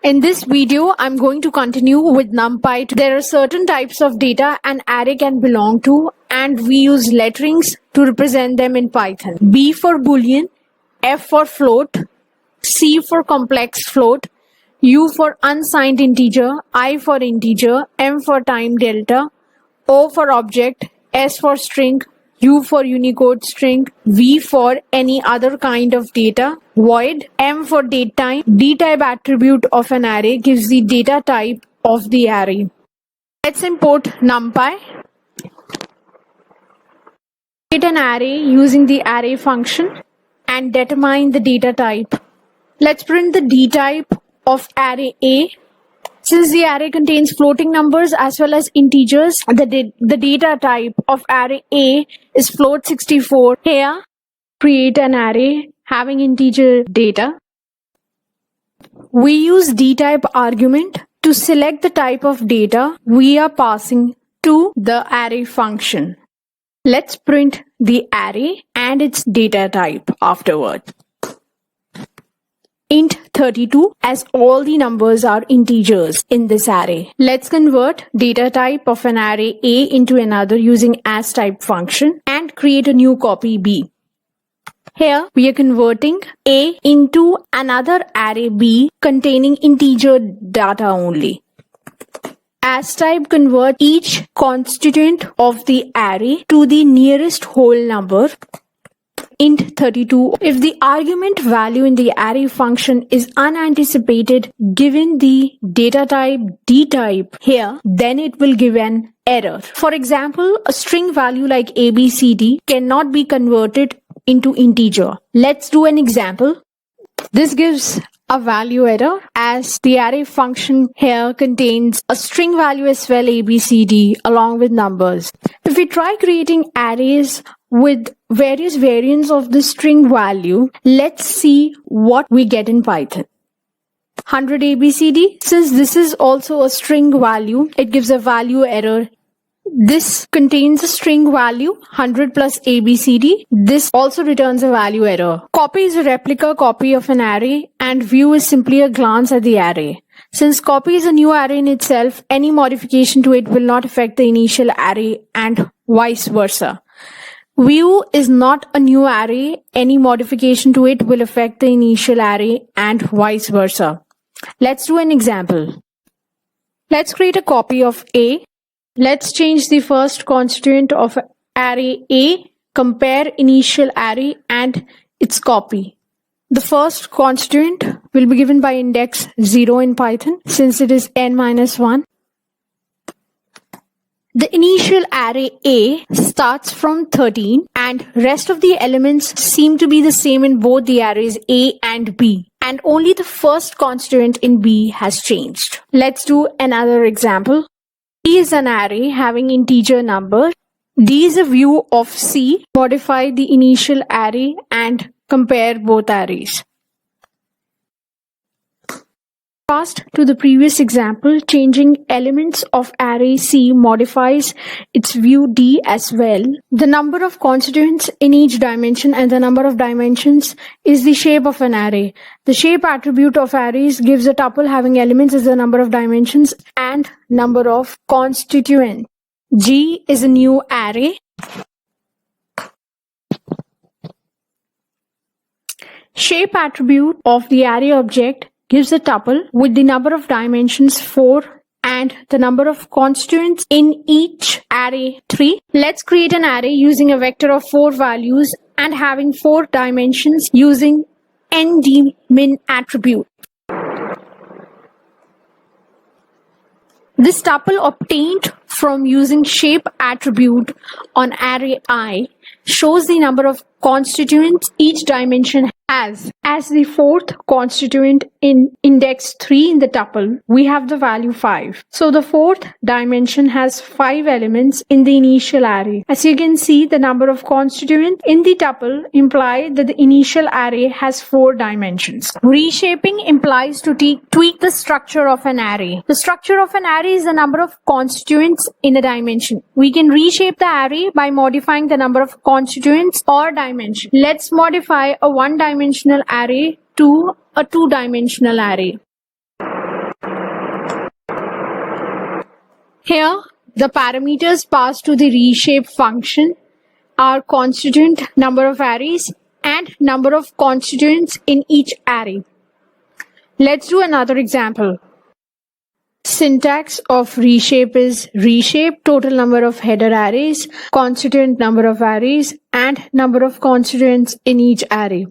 In this video, I'm going to continue with NumPy. There are certain types of data an array can belong to, and we use letterings to represent them in Python. B for Boolean, F for float, C for complex float, U for unsigned integer, I for integer, M for time delta, O for object, S for string, U for Unicode string, V for any other kind of data, void, M for datetime. D-type attribute of an array gives the data type of the array. Let's import NumPy. Create an array using the array function and determine the data type. Let's print the D-type of array A. Since the array contains floating numbers as well as integers, the data type of array A is float64. Here, create an array having integer data. We use dtype argument to select the type of data we are passing to the array function. Let's print the array and its data type afterward. Int 32, as all the numbers are integers in this array. Let's convert data type of an array A into another using asType function and create a new copy B. Here we are converting A into another array B containing integer data only. asType convert each constituent of the array to the nearest whole number. Int 32. If the argument value in the array function is unanticipated given the data type dtype here, then it will give an error. For example, a string value like ABCD cannot be converted into integer. Let's do an example. This gives a value error as the array function here contains a string value as well, ABCD, along with numbers. If we try creating arrays with various variants of the string value, let's see what we get in Python. 100 ABCD, since this is also a string value, it gives a value error. This contains a string value 100 plus ABCD. This also returns a value error. Copy is a replica copy of an array and view is simply a glance at the array. Since copy is a new array in itself, any modification to it will not affect the initial array and vice versa. View is not a new array. Any modification to it will affect the initial array and vice versa. Let's do an example. Let's create a copy of A. Let's change the first constituent of array A, compare initial array and its copy. The first constituent will be given by index 0 in Python since it is n-1. The initial array A starts from 13 and rest of the elements seem to be the same in both the arrays A and B, and only the first constituent in B has changed. Let's do another example. C is an array having integer number. D is a view of C. Modify the initial array and compare both arrays. Contrast to the previous example, changing elements of array C modifies its view D as well. The number of constituents in each dimension and the number of dimensions is the shape of an array. The shape attribute of arrays gives a tuple having elements as the number of dimensions and number of constituents. G is a new array. Shape attribute of the array object gives a tuple with the number of dimensions 4 and the number of constituents in each array 3. Let's create an array using a vector of 4 values and having 4 dimensions using ndmin attribute. This tuple obtained from using shape attribute on array I shows the number of constituents each dimension has. As the fourth constituent in index 3 in the tuple, we have the value 5. So the fourth dimension has 5 elements in the initial array. As you can see, the number of constituents in the tuple imply that the initial array has 4 dimensions. Reshaping implies to tweak the structure of an array. The structure of an array is the number of constituents in a dimension. We can reshape the array by modifying the number of constituents or dimension. Let's modify a one-dimensional array to a two-dimensional array. Here, the parameters passed to the reshape function are constituent number of arrays and number of constituents in each array. Let's do another example. Syntax of reshape is reshape total number of header arrays, constituent number of arrays, and number of constituents in each array.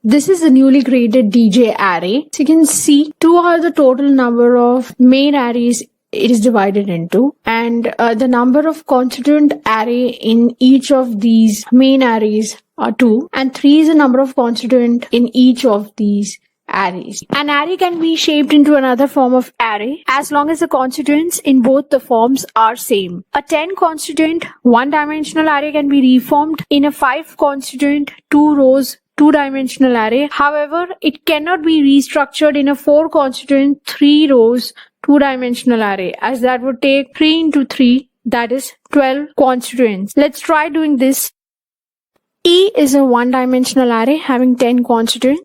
This is the newly created DJ array. So you can see 2 are the total number of main arrays it is divided into, and the number of constituent array in each of these main arrays are 2, and 3 is the number of constituent in each of these arrays. An array can be shaped into another form of array as long as the constituents in both the forms are same. A 10 constituent one-dimensional array can be reformed in a 5 constituent 2 rows two-dimensional array. However, it cannot be restructured in a 4 constituent 3 rows two-dimensional array, as that would take 3 into 3, that is 12 constituents. Let's try doing this. E is a one-dimensional array having 10 constituents.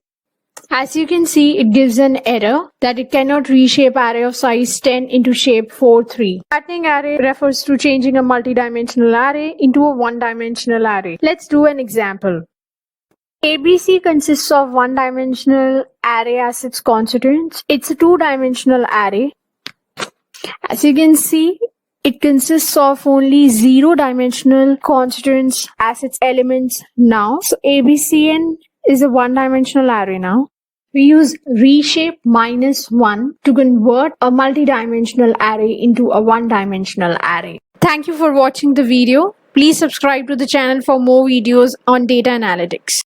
As you can see, it gives an error that it cannot reshape array of size 10 into shape 4-3. Flattening array refers to changing a multi-dimensional array into a one-dimensional array. Let's do an example. ABC consists of one-dimensional array as its constituents. It's a two-dimensional array. As you can see, it consists of only 0-dimensional constituents as its elements now. So ABCN is a one-dimensional array now. We use reshape -1 to convert a multi-dimensional array into a one-dimensional array. Thank you for watching the video. Please subscribe to the channel for more videos on data analytics.